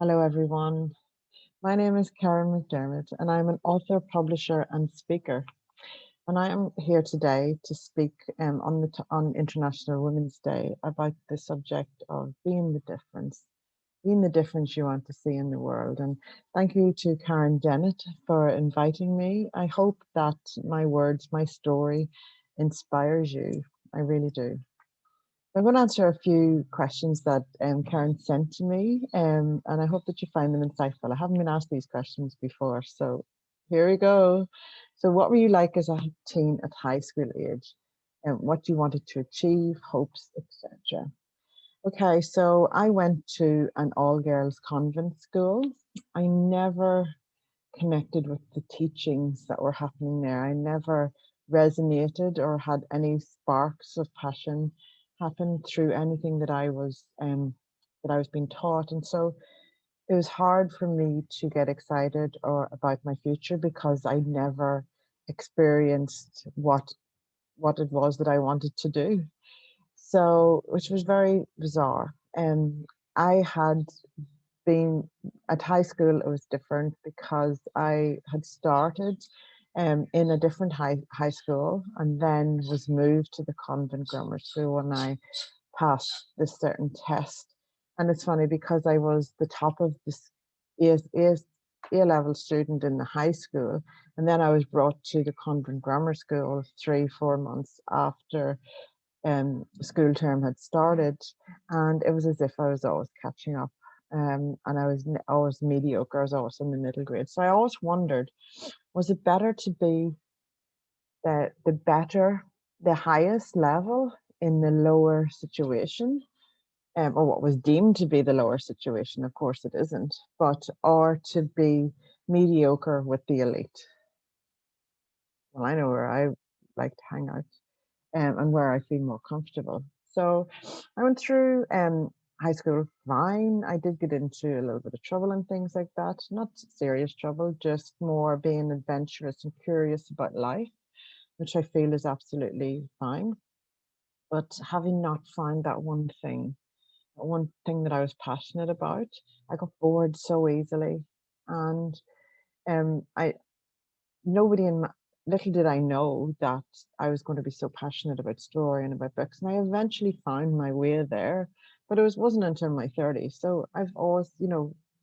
Hello, everyone. My name is Karen McDermott, and I'm an author, publisher, and speaker. And I am here today to speak on International Women's Day about the subject of being the difference you want to see in the world. And thank you to Karen Dennett for inviting me. I hope that my words, my story, inspires you. I really do. I'm going to answer a few questions that Karen sent to me, and I hope that you find them insightful. I haven't been asked these questions before, so here we go. So, what were you like as a teen at high school age? And what you wanted to achieve, hopes, etc. Okay, so I went to an all-girls convent school. I never connected with the teachings that were happening there. I never resonated or had any sparks of passion happen through anything that I was being taught. And so it was hard for me to get excited or about my future because I never experienced what it was that I wanted to do. So, which was very bizarre. I had been at high school, it was different because I had started in a different high school and then was moved to the convent grammar school when I passed this certain test. And it's funny because I was the top of this A level student in the high school, and then I was brought to the convent grammar school 3, 4 months after school term had started, and it was as if I was always catching up. And I was always mediocre. I was always in the middle grade. So I always wondered, was it better to be the highest level in the lower situation, or what was deemed to be the lower situation? Of course, it isn't, or to be mediocre with the elite. Well, I know where I like to hang out, and where I feel more comfortable. So I went through high school fine. I did get into a little bit of trouble and things like that. Not serious trouble, just more being adventurous and curious about life, which I feel is absolutely fine. But having not found that one thing that I was passionate about, I got bored so easily. And I nobody in my little did I know that I was going to be so passionate about story and about books. And I eventually found my way there, but wasn't until my 30s. So I've always,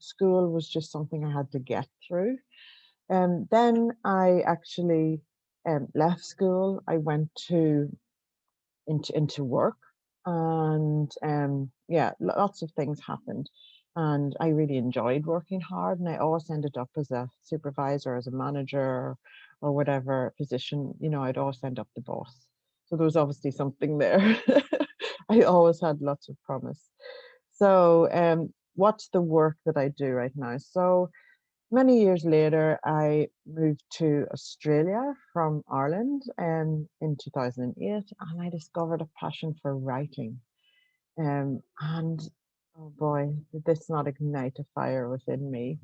school was just something I had to get through. And then I actually left school. I went into work, and yeah, lots of things happened, and I really enjoyed working hard, and I always ended up as a supervisor, as a manager, or whatever position. I'd always end up the boss, so there was obviously something there. I always had lots of promise. So what's the work that I do right now? So many years later, I moved to Australia from Ireland in 2008, and I discovered a passion for writing. And oh boy, did this not ignite a fire within me.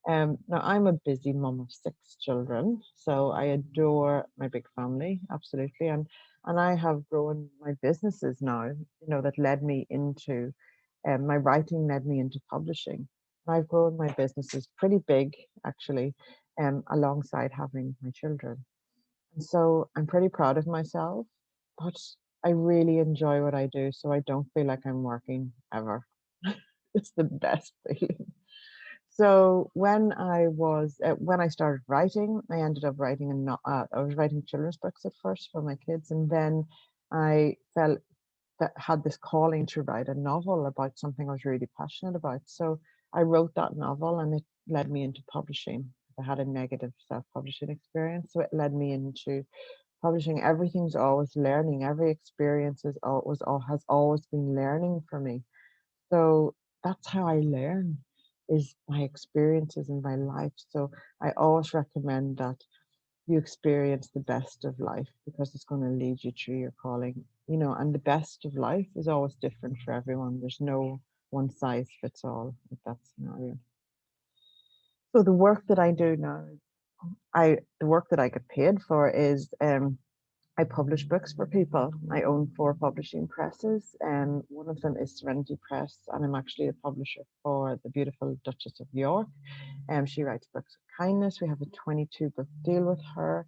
Now, I'm a busy mum of 6 children, so I adore my big family, absolutely. And I have grown my businesses now, that led me into my writing led me into publishing. And I've grown my businesses pretty big, actually, alongside having my children. And so I'm pretty proud of myself, but I really enjoy what I do, so I don't feel like I'm working ever. It's the best feeling. So when I started writing, I ended up writing I was writing children's books at first for my kids, and then I felt that had this calling to write a novel about something I was really passionate about. So I wrote that novel, and it led me into publishing. I had a negative self-publishing experience, so it led me into publishing. Everything's always learning. Every experience has always been learning for me. So that's how I learn, is my experiences in my life. So I always recommend that you experience the best of life, because it's going to lead you through your calling. And the best of life is always different for everyone. There's no one size fits all with that scenario. So the work that I do now, the work that I get paid for is I publish books for people. I own 4 publishing presses, and one of them is Serenity Press, and I'm actually a publisher for the beautiful Duchess of York. She writes books of kindness. We have a 22-book deal with her.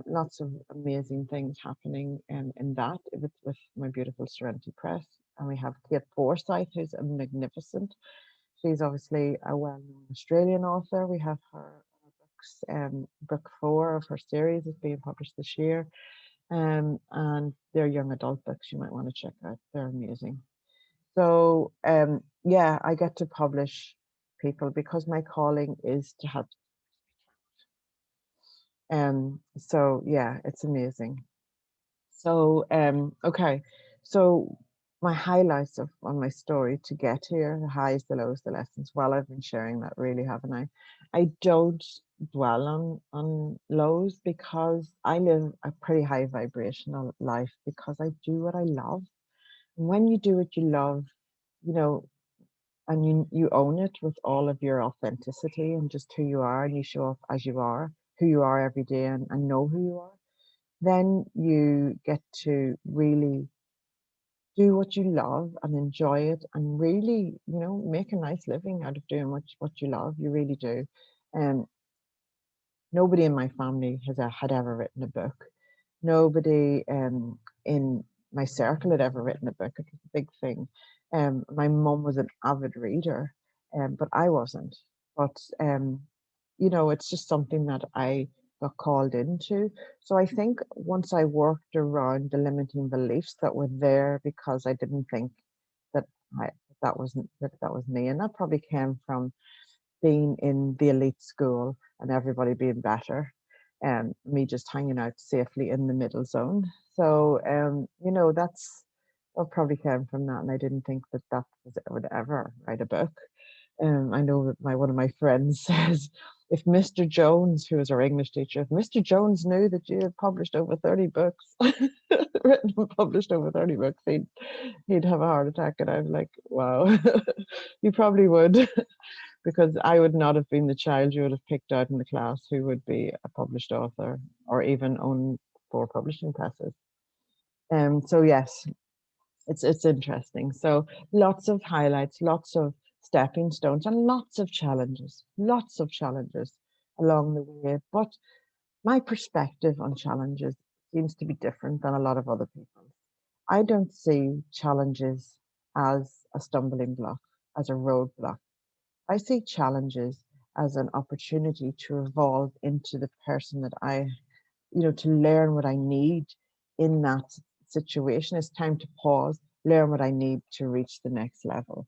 Lots of amazing things happening in that with my beautiful Serenity Press. And we have Kate Forsyth, who's a magnificent. She's obviously a well-known Australian author. We have her books. Book 4 of her series is being published this year. And they're young adult books you might want to check out. They're amazing. So yeah, I get to publish people because my calling is to help. So yeah, it's amazing. So okay, so my highlights of on my story to get here, the highs, the lows, the lessons. Well, I've been sharing that, really, haven't I? I don't dwell on lows because I live a pretty high vibrational life because I do what I love. And when you do what you love, you know, and you own it with all of your authenticity and just who you are, and you show up as you are, who you are every day, and know who you are, then you get to really do what you love and enjoy it and really, make a nice living out of doing what you love. You really do. And nobody in my family had ever written a book. Nobody in my circle had ever written a book. It was a big thing. My mum was an avid reader, but I wasn't. But it's just something that I got called into. So I think once I worked around the limiting beliefs that were there because I didn't think that I that was me, and that probably came from being in the elite school and everybody being better, and me just hanging out safely in the middle zone. So that probably came from that, and I didn't think that would ever write a book. I know that one of my friends says, if Mr. Jones, who was our English teacher, if Mr. Jones knew that you had published over 30 books, written and published over 30 books, he'd have a heart attack. And I'm like, wow, you probably would, because I would not have been the child you would have picked out in the class who would be a published author or even own 4 publishing presses. So yes, it's interesting. So lots of highlights, lots of stepping stones, and lots of challenges along the way. But my perspective on challenges seems to be different than a lot of other people's. I don't see challenges as a stumbling block, as a roadblock. I see challenges as an opportunity to evolve into the person that to learn what I need in that situation. It's time to pause, learn what I need to reach the next level.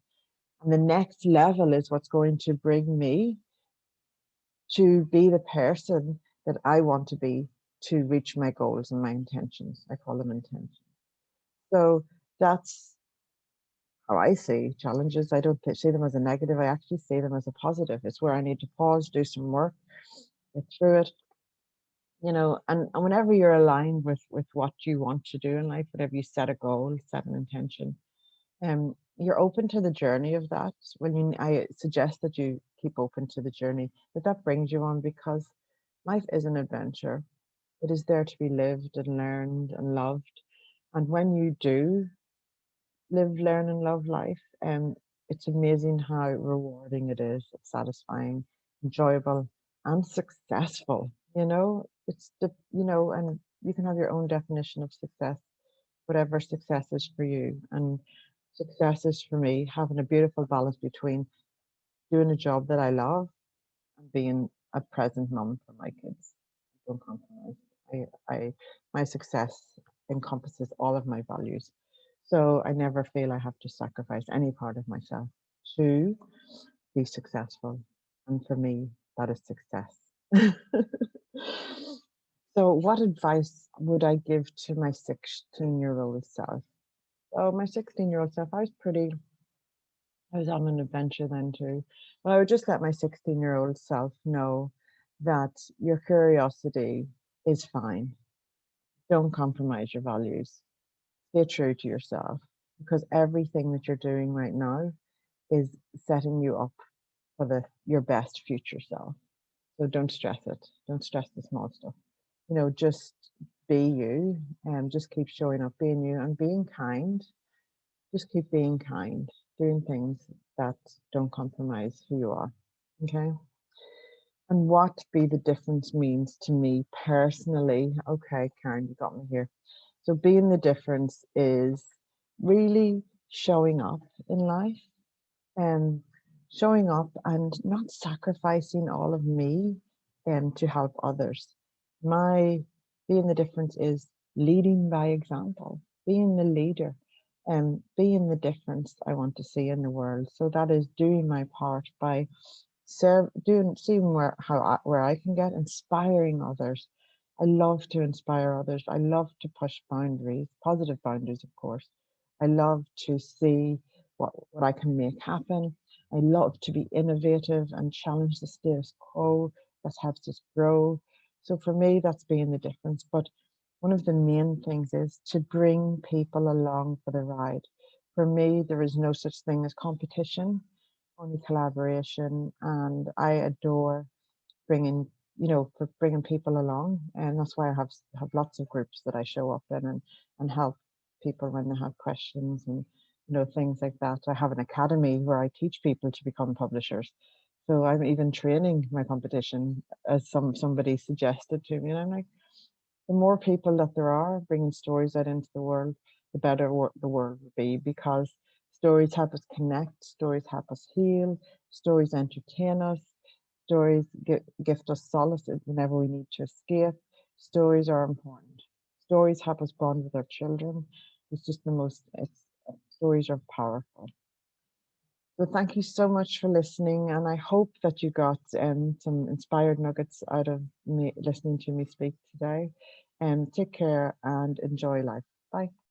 And the next level is what's going to bring me to be the person that I want to be to reach my goals and my intentions. I call them intentions. So that's how I see challenges. I don't see them as a negative. I actually see them as a positive. It's where I need to pause, do some work, get through it, and whenever you're aligned with what you want to do in life, whenever you set a goal, set an intention, you're open to the journey of that. I suggest that you keep open to the journey that brings you on, because life is an adventure. It is there to be lived and learned and loved. And when you do live, learn, and love life, it's amazing how rewarding it is. It's satisfying, enjoyable, and successful. And you can have your own definition of success, whatever success is for you. And success is for me having a beautiful balance between doing a job that I love and being a present mum for my kids. Don't compromise. My success encompasses all of my values. So I never feel I have to sacrifice any part of myself to be successful. And for me, that is success. So what advice would I give to my 16-year-old self? Oh, my 16-year-old self, I was on an adventure then too. Well, I would just let my 16-year-old self know that your curiosity is fine. Don't compromise your values. Stay true to yourself, because everything that you're doing right now is setting you up for your best future self. So don't stress it. Don't stress the small stuff. Just be you, and just keep showing up, being you, and being kind. Just keep being kind, doing things that don't compromise who you are. Okay. And what be the difference means to me personally. Okay, Karen, you got me here. So being the difference is really showing up in life, and showing up and not sacrificing all of me to help others. My being the difference is leading by example, being the leader, and being the difference I want to see in the world. So that is doing my part by seeing where I can get, inspiring others. I love to inspire others. I love to push boundaries, positive boundaries, of course. I love to see what I can make happen. I love to be innovative and challenge the status quo. That helps us grow. So for me, that's being the difference. But one of the main things is to bring people along for the ride. For me, there is no such thing as competition, only collaboration. And I adore bringing, for bringing people along. And that's why I have lots of groups that I show up in, and help people when they have questions, and things like that. I have an academy where I teach people to become publishers. So I'm even training my competition, as somebody suggested to me, and I'm like, the more people that there are bringing stories out into the world, the better the world will be, because stories help us connect, stories help us heal, stories entertain us, stories gift us solace whenever we need to escape. Stories are important. Stories help us bond with our children. It's just stories are powerful. So thank you so much for listening, and I hope that you got some inspired nuggets out of me listening to me speak today. And take care and enjoy life. Bye.